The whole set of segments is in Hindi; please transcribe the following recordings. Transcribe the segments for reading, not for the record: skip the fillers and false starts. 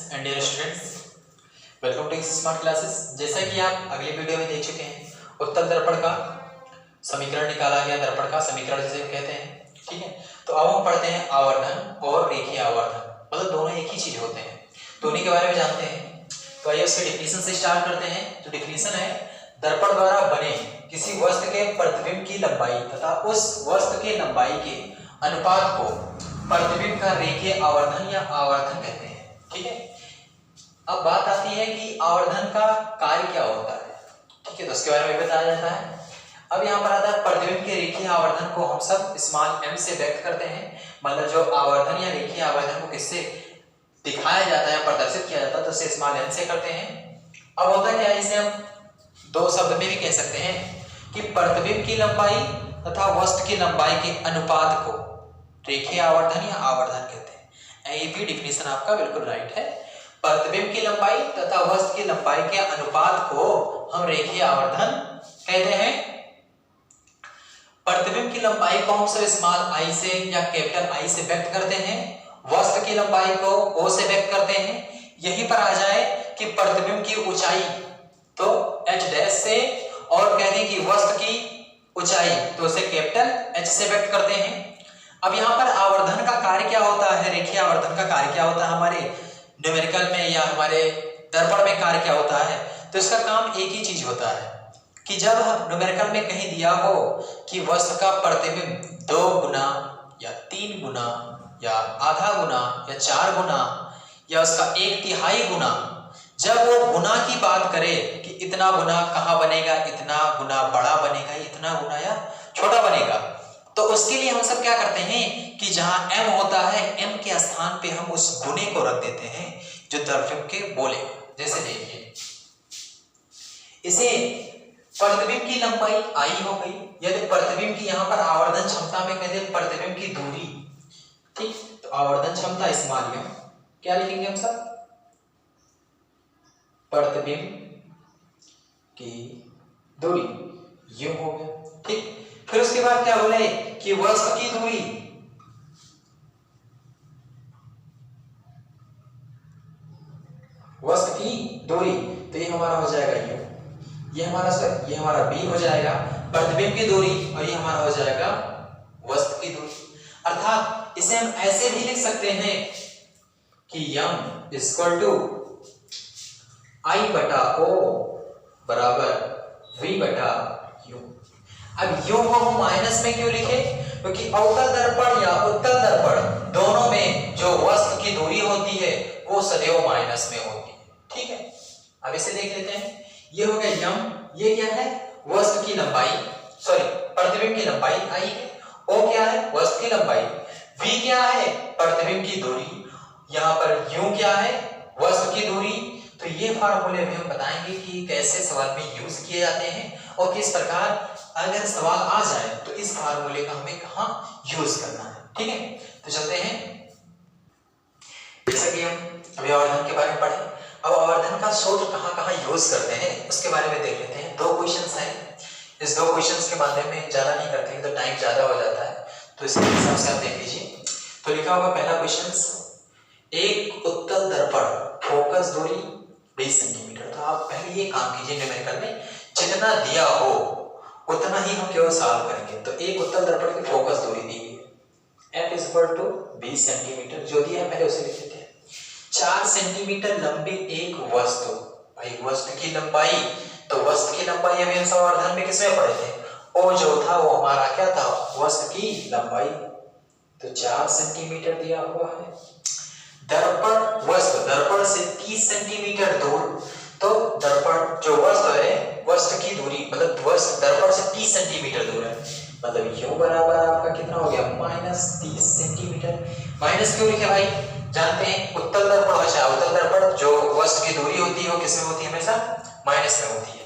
And dear students, welcome to smart classes. जैसा कि आप अगले वीडियो में देख चुके हैं, उत्तल दर्पण का समीकरण निकाला गया, दर्पण का समीकरण जिसे कहते हैं, ठीक है। तो अब हम पढ़ते हैं आवर्धन और रेखीय आवर्धन, मतलब दोनों एक ही चीज होते हैं, तो उन्हीं के बारे में जानते हैं। तो आइए उसके डेफिनेशन से स्टार्ट करते हैं। तो डेफिनेशन है, दर्पण द्वारा बने किसी वस्तु के प्रतिबिंब की लंबाई तथा उस वस्तु के लंबाई के अनुपात को प्रतिबिंब का रेखीय आवर्धन या आवर्धन कहते हैं, ठीक है। अब बात आती है कि आवर्धन का कार्य क्या होता है, ठीक है, तो उसके बारे में बताया जाता है। अब यहाँ पर आता है प्रतिबिंब के रेखीय आवर्धन को हम सब स्मॉल m से व्यक्त करते हैं, मतलब जो आवर्धन या रेखीय आवर्धन को किससे दिखाया जाता है, प्रदर्शित किया जाता है, तो उसे स्मॉल m से करते हैं। अब होता क्या है, इसे हम दो शब्द में भी कह सकते हैं कि प्रतिबिंब की लंबाई तथा वस्तु की लंबाई के अनुपात को रेखीय आवर्धन या आवर्धन कहते हैं। ये भी डिफिनेशन आपका बिल्कुल राइट है। प्रतिबिंब की लंबाई तथा वस्तु की लंबाई के अनुपात को हम रेखीय आवर्धन कहते हैं। प्रतिबिंब की लंबाई को हम सब स्मॉल i से या कैपिटल I से व्यक्त करते हैं, वस्तु की लंबाई को o से व्यक्त करते हैं। यहीं पर आ जाए कि प्रतिबिंब की ऊंचाई तो h डैश से, और कह दें कि वस्तु की ऊंचाई तो उसे कैपिटल H से व्यक्त करते हैं। अब यहाँ पर आवर्धन का कार्य क्या होता है, रेखीय आवर्धन का कार्य क्या होता है, हमारे न्यूमेरिकल में या हमारे दर्पण में कार्य क्या होता है, तो इसका काम एक ही चीज होता है कि जब न्यूमेरिकल में कहीं दिया हो कि वस्तु का प्रतिबिंब 2 गुना या 3 गुना या आधा गुना या 4 गुना या उसका 1/3 गुना, जब वो गुना की बात करे कि इतना गुना कहाँ बनेगा, इतना गुना बड़ा बनेगा, इतना गुना या छोटा बनेगा, तो उसके लिए हम सब क्या करते हैं कि जहां m होता है, m के स्थान पे हम उस गुणे को रख देते हैं जो प्रतिबिंब के बोले। जैसे देखिए, इसे प्रतिबिंब की लंबाई i हो गई, यदि प्रतिबिंब की यहाँ पर आवर्धन क्षमता में कहते हैं प्रतिबिंब की दूरी, ठीक, तो आवर्धन क्षमता स्मॉल m क्या लिखेंगे हम सब, प्रतिबिंब की दूरी u हो गया, ठीक। फिर उसके बाद क्या बोले कि वस्तु की दूरी, वस्तु की दूरी तो ये हमारा हो जाएगा u, ये हमारा b हो जाएगा प्रतिबिंब की दूरी, और ये हमारा हो जाएगा वस्तु की दूरी। अर्थात इसे हम ऐसे भी लिख सकते हैं कि m इक्वल टू I बटा O बराबर v बटा u। अब u को हम माइनस में क्यों लिखे, क्योंकि अवतल दर्पण या उत्तल दर्पण दोनों में जो वस्तु की दूरी होती है वो सदैव माइनस में होती है, ठीक है। अब इसे देख लेते हैं, ये हो गया m, ये क्या है, वस्तु की लंबाई, सॉरी प्रतिबिंब की लंबाई i है, o क्या है, वस्तु की लंबाई, v क्या है, प्रतिबिंब की दूरी, यहाँ पर u क्या है, वस्तु की दूरी। तो ये फार्मूले में हम बताएंगे कि कैसे सवाल में यूज किए जाते हैं और किस प्रकार अगर सवाल आ जाए तो इस फार्मूले का हमें कहाँ यूज करना है, ठीक है। तो चलते हैं, जैसा कि हम अभी आवर्धन के बारे में पढ़े, अब आवर्धन का सूत्र कहाँ यूज करते हैं उसके बारे में देख लेते हैं। 2 क्वेश्चंस हैं, इस 2 क्वेश्चंस के माध्यम में ज्यादा नहीं करते हैं तो टाइम ज्यादा हो जाता है, तो इसके हिसाब से आप देख लीजिए। तो लिखा होगा पहला क्वेश्चन, एक उत्तल दर्पण फोकस दूरी 20 सेंटीमीटर। तो आप पहले ये काम कीजिए, न्यूमेरिकल में जितना दिया हो उतना ही हम केवल सॉल्व करेंगे। तो एक उत्तल दर्पण की फोकस दूरी दी है f इक्वल टू 20 सेंटीमीटर, जो दिया है पहले उसे लिख लेते हैं। 4 सेंटीमीटर लंबी एक वस्तु, भाई वस्तु की लंबाई, तो वस्तु की लंबाई अभी हम आवर्धन में किसमें पढ़े थे, o जो था वो हमारा क्या था, वस्तु की लंबाई, तो 4 सेंटीमीटर दिया हुआ है। दर्पण वस्तु दर्पण से 30 सेंटीमीटर दूर, तो दर्पण जो वस्तु है, वस्तु की दूरी मतलब वस्तु दर्पण से 30 सेंटीमीटर दूर है, मतलब u बराबर आपका कितना हो गया, -30 सेंटीमीटर। माइनस क्यों लिखे भाई, जानते हैं उत्तल दर्पण और अवतल दर्पण जो वस्तु की दूरी होती है वो किसमें होती है, हमेशा माइनस में होती है।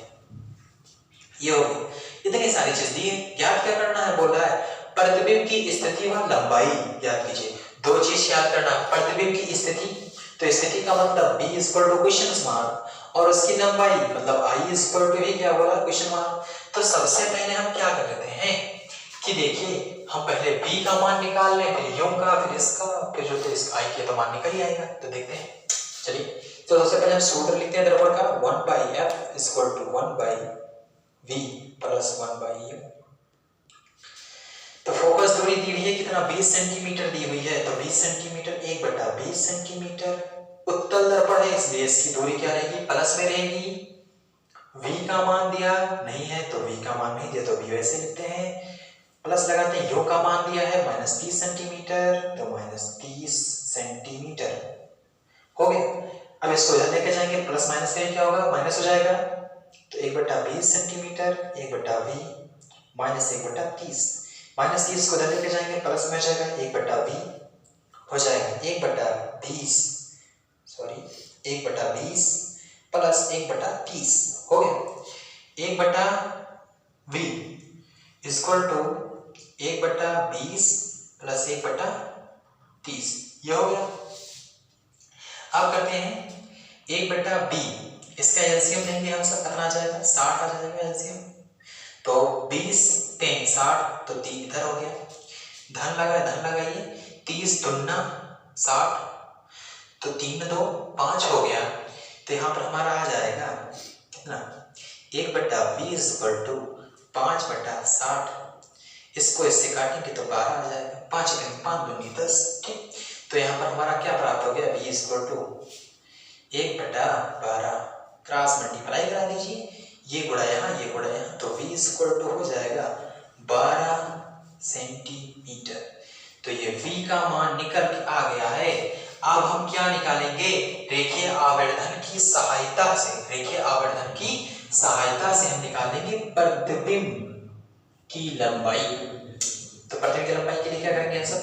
ये हो गई, इतनी सारी चीज दी है, ज्ञात क्या करना है, बोल रहा है प्रतिबिंब की स्थिति व लंबाई ज्ञात कीजिए। 2 चीज याद करना, प्रतिबिंब की स्थिति, तो स्थिति का मतलब b equal to question mark, और उसकी लंबाई मतलब i इक्वल टू भी क्या बोला, क्वेश्चन मार्क। तो सबसे पहले हम क्या कर लेते हैं कि देखिए, हम पहले b का मान निकाल लें, फिर u का, फिर इसका, फिर जो तो इसका i के तो मान निकल ही आएगा। तो देखते हैं, चलिए तो सबसे पहले हम सूत्र लिखते हैं दर्पण का 1/f equal to 1/v plus 1/u। तो फोकस दूरी दी हुई है कितना 20 सेंटीमीटर दी हुई है, तो 20 सेंटीमीटर 1/20 सेंटीमीटर। उत्तल दर्पण है इसलिए इसकी दूरी क्या रहेगी, प्लस में रहेगी। v का मान दिया नहीं है तो v का मान नहीं दिया तो v वैसे लिखते हैं, प्लस लगाते हैं। u का मान दिया है -30 सेंटीमीटर तो -30 सेंटीमीटर हो गया। अब इसको इधर लेके जाएंगे, प्लस माइनस करेंगे क्या होगा, माइनस हो जाएगा। तो 1/20 सेंटीमीटर 1/v माइनस 1/30, -30 को इधर लेके जाएंगे, प्लस में हो जाएगा 1/v हो जाएगा 1/20 प्लस 1/30 हो गया। 1/v इक्वल टू 1/20 प्लस 1/30 ये हो गया। अब करते हैं 1/b, इसका एलसीएम लेंगे हम, सब करना आ जाएगा 60 आ जाएगा एलसीएम। तो 20 3 60 तो 3 इधर हो गया, धन लगाइए 30 दूना 60 तो 3 2 5 हो गया। तो यहाँ पर हमारा आ जाएगा कितना 1/20 इक्वल टू 5/60। इसको इससे काटेंगे तो 12 आ जाएगा, 5 दूनी 10। ठीक, तो यहाँ पर हमारा क्या प्राप्त हो गया, v equal to 1/12 cross multiply करा दीजिए, ये गुणा यहाँ तो v इक्वल टू हो जाएगा 12 सेंटीमीटर। तो ये v का मान निकल के आ गया है। अब हम क्या निकालेंगे, रेखीय आवर्धन की सहायता से हम निकालेंगे प्रतिबिंब की लंबाई। तो प्रतिबिंब की लंबाई के लिए क्या करेंगे, सब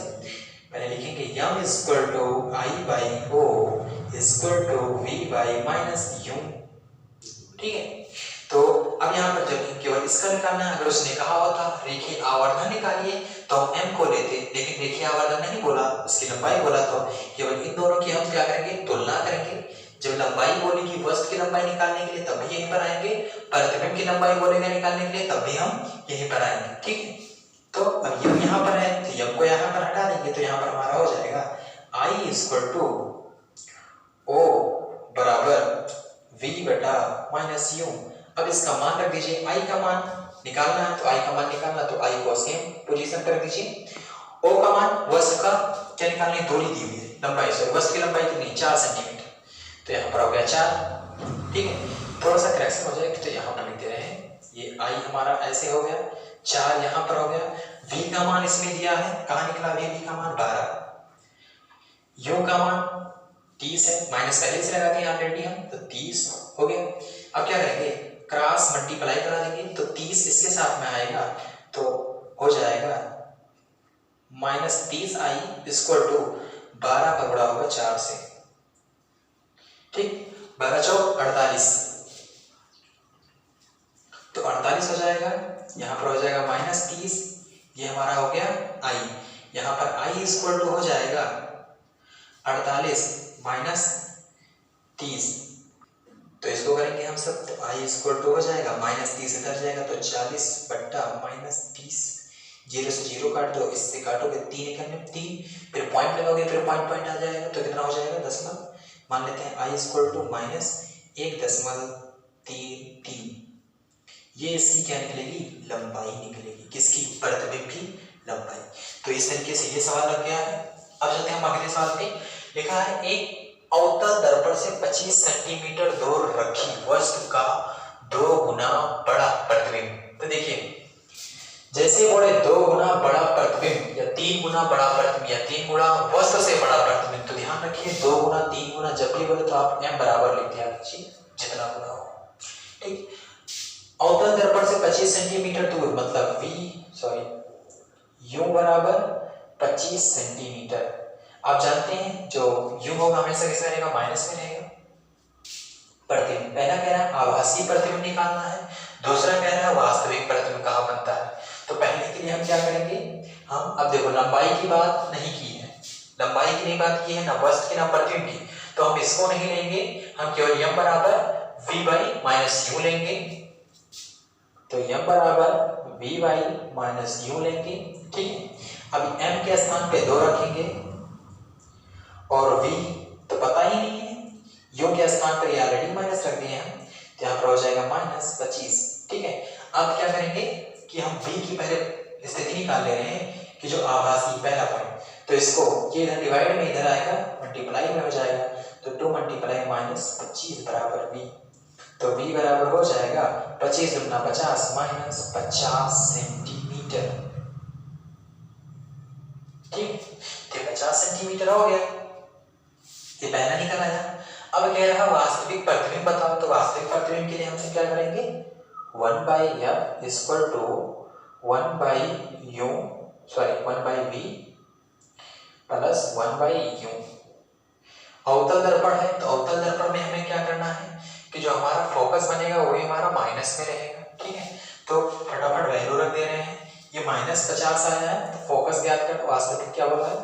पहले लिखेंगे m equal to I/O equal to v/-u। ठीक है, तो अब यहाँ पर जब केवल इसका निकालना है, अगर उसने कहा होता रेखीय आवर्धन निकालिए तो हम m को लेते, लेकिन रेखीय आवर्धन नहीं बोला, उसकी लंबाई बोला, तो केवल इन दोनों की हम क्या करेंगे, तुलना करेंगे। जब लंबाई बोलेगी वस्तु की लंबाई निकालने के लिए तब भी यहीं पर आएंगे, प्रतिबिंब की लंबाई बोलेगा निकालने के लिए तब भी हम यहीं पर आएंगे। ठीक है, तो अब ये यहाँ पर है तो m को यहाँ पर हटा देंगे, तो यहाँ पर हमारा हो जाएगा I इक्वल टू O बराबर v/-u। अब इसका मान रख दीजिए, I का मान निकालना है तो I का मान निकालना, तो I को सेम पोजीशन पर रख दीजिए। O का मान वस्तु का क्या निकालनी, दूरी दी हुई है, लंबाई सॉरी वस्तु की लंबाई कितनी 4 सेंटीमीटर, तो यहाँ पर हो गया 4। ठीक है, थोड़ा सा करेक्शन हो जाएगा तो यहाँ पर लिखते रहे, ये I हमारा ऐसे हो गया 4 यहाँ पर हो गया। v का मान इसमें दिया है, कहाँ निकला v का मान 12, u का मान 30 है, माइनस पहले से लगा दिया ऑलरेडी हम, तो 30 हो गया। अब क्या करेंगे, क्रॉस मल्टीप्लाई करा देंगे, तो 30 इसके साथ में आएगा तो हो जाएगा -30i इक्वल टू 12 का गुणा होगा 4 से। ठीक, 12 चौक 48, तो 48 हो जाएगा। यहाँ पर हो जाएगा -30, ये हमारा हो गया i, यहाँ पर i इक्वल टू हो जाएगा 48 -30, तो इसको करेंगे हम सब, तो i इक्वल टू हो जाएगा -30 इधर जाएगा तो 40/-30, 0 से 0 काट दो, इससे काटोगे 3 करने 3, फिर पॉइंट लगाओगे, फिर पॉइंट आ जाएगा, तो कितना हो जाएगा दशमलव, मान लेते हैं i इक्वल टू -1.33। ये इसकी क्या निकलेगी, लंबाई निकलेगी, किसकी, प्रतिबिंब की लंबाई। तो इस तरीके से ये सवाल लग गया है। अब चलते हैं हम अगले सवाल पे। लिखा है एक अवतल दर्पण से 25 सेंटीमीटर दूर रखी वस्तु का 2 गुना बड़ा प्रतिबिंब। तो देखिए, जैसे बोले 2 गुना बड़ा प्रतिबिंब या 3 गुना बड़ा प्रतिबिंब या 3 गुना वस्तु से बड़ा प्रतिबिंब, तो ध्यान रखिए 2 गुना 3 गुना जब भी बोले तो आप m बराबर लिख दिया कीजिए, जितना गुना हो। ठीक, अवतल दर्पण से 25 सेंटीमीटर दूर, मतलब u बराबर 25 सेंटीमीटर। आप जानते हैं जो u होगा हमेशा किस में रहेगा, माइनस में रहेगा। प्रतिबिंब पहला कह रहा है आभासी प्रतिबिंब निकालना है, दूसरा कह रहा है वास्तविक प्रतिबिंब कहाँ बनता है। तो पहले के लिए हम क्या करेंगे, हम अब देखो लंबाई की बात नहीं की है, लंबाई की नहीं बात की है, ना वस्तु की ना प्रतिबिंब की, तो हम इसको नहीं लेंगे, हम केवल m बराबर v/-u लेंगे। तो m बराबर v/-u लेंगे। ठीक है, अब m के स्थान पे 2 रखेंगे और v तो पता ही नहीं है, u के स्थान पर ये ऑलरेडी माइनस रख दिए हैं, तो यहाँ पर हो जाएगा -25। ठीक है, अब क्या करेंगे कि हम b की पहले स्थिति निकाल ले रहे हैं कि जो आभासी पहला पॉइंट, तो इसको ये इधर डिवाइड में इधर आएगा, मल्टीप्लाई में हो जाएगा, तो 2 × -25 बराबर b। तो b बराबर हो जाएगा 25 × 50 -50 सेंटीमीटर। ठीक, तो 50 सेंटीमीटर हो गया, ये पहला निकल आया। अब कह रहा वास्तविक प्रतिबिंब बताओ, तो वास्तविक प्रतिबिंब के लिए हमसे क्या करेंगे, 1/f = 1/v + 1/u। अवतल दर्पण है, तो अवतल दर्पण में हमें क्या करना है कि जो हमारा फोकस बनेगा वो भी हमारा माइनस में रहेगा। ठीक है, तो फटाफट वैल्यू रख दे रहे हैं, ये -50 आया है, तो फोकस ज्ञात कर, वास्तविक क्या बोला है,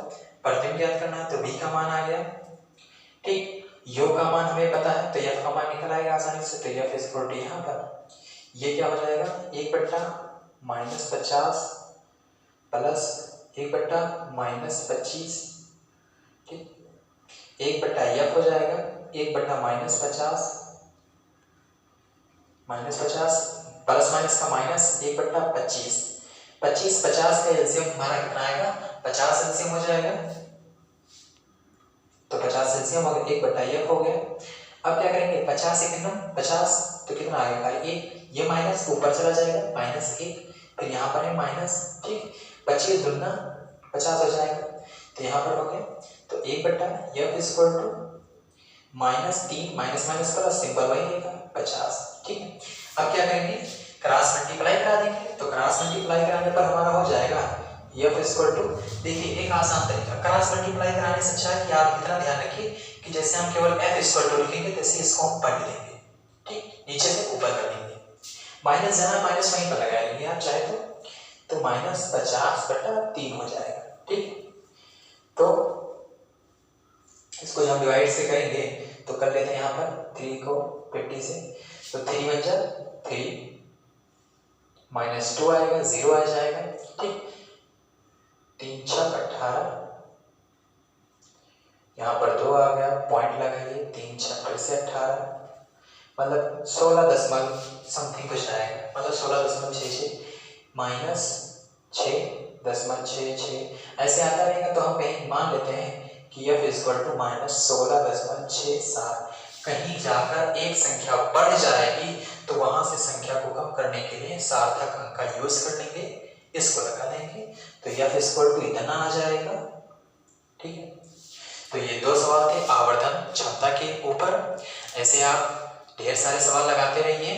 प्रतिबिंब ज्ञात करना है, तो v का मान आ गया। ठीक, u का मान हमें पता है, तो f का मान निकल आएगा आसानी से, तो f = यहाँ पर ये क्या हो जाएगा, 1/-50 प्लस 1/-25। ठीक, 1/f हो जाएगा, 1/-50 प्लस माइनस का माइनस 1/25। 50 का एलसीएम हमारा कितना आएगा, 50 एलसीएम हो जाएगा, तो 50 एलसीएम अगर 1/f हो गया। अब क्या करेंगे, 50 से कितना 50, तो कितना आएगा 1, ये माइनस ऊपर चला जाएगा -1, फिर यहाँ पर है माइनस। ठीक, 25 दूना 50 हो जाएगा, तो यहाँ पर हो गया, तो 1/f = -3 माइनस प्लस सिंपल वही रहेगा 50। ठीक है, अब क्या करेंगे, क्रॉस मल्टीप्लाई करा देंगे, तो क्रॉस मल्टीप्लाई कराने पर हमारा हो जाएगा f देखिए एक आसान तरीका, क्रॉस मल्टीप्लाई कराने से अच्छा है कि आप इतना ध्यान रखिए कि जैसे हम केवल f लिखेंगे तैसे इसको हम पढ़ लेंगे। ठीक, नीचे से ऊपर कर देंगे, माइनस जाना माइनस वहीं पर लगा लेंगे आप चाहे तो -50/3 हो जाएगा। ठीक, तो इसको जब हम डिवाइड से करेंगे तो कर लेते हैं यहाँ पर 3 को 50 से, तो 3 × 3 -2 आएगा, 0 आ जाएगा। ठीक, 3 × 6 = 18, यहाँ पर 2 आ गया, पॉइंट लगाइए, 3 × 6 फिर से 18, मतलब 16 दशमलव समथिंग कुछ आएगा, मतलब 16.66 -6.66 ऐसे आता रहेगा। तो हम कहीं मान लेते हैं कि f = -16.67। कहीं जाकर एक संख्या बढ़ जाएगी तो वहां से संख्या को कम करने के लिए सार्थक अंक का यूज कर लेंगे, इसको लगा देंगे, तो f इतना आ जाएगा। ठीक है, तो ये 2 सवाल थे आवर्धन क्षमता के ऊपर। ऐसे आप ढेर सारे सवाल लगाते रहिए।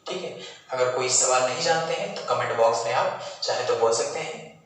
ठीक है, अगर कोई सवाल नहीं जानते हैं तो कमेंट बॉक्स में आप चाहे तो बोल सकते हैं।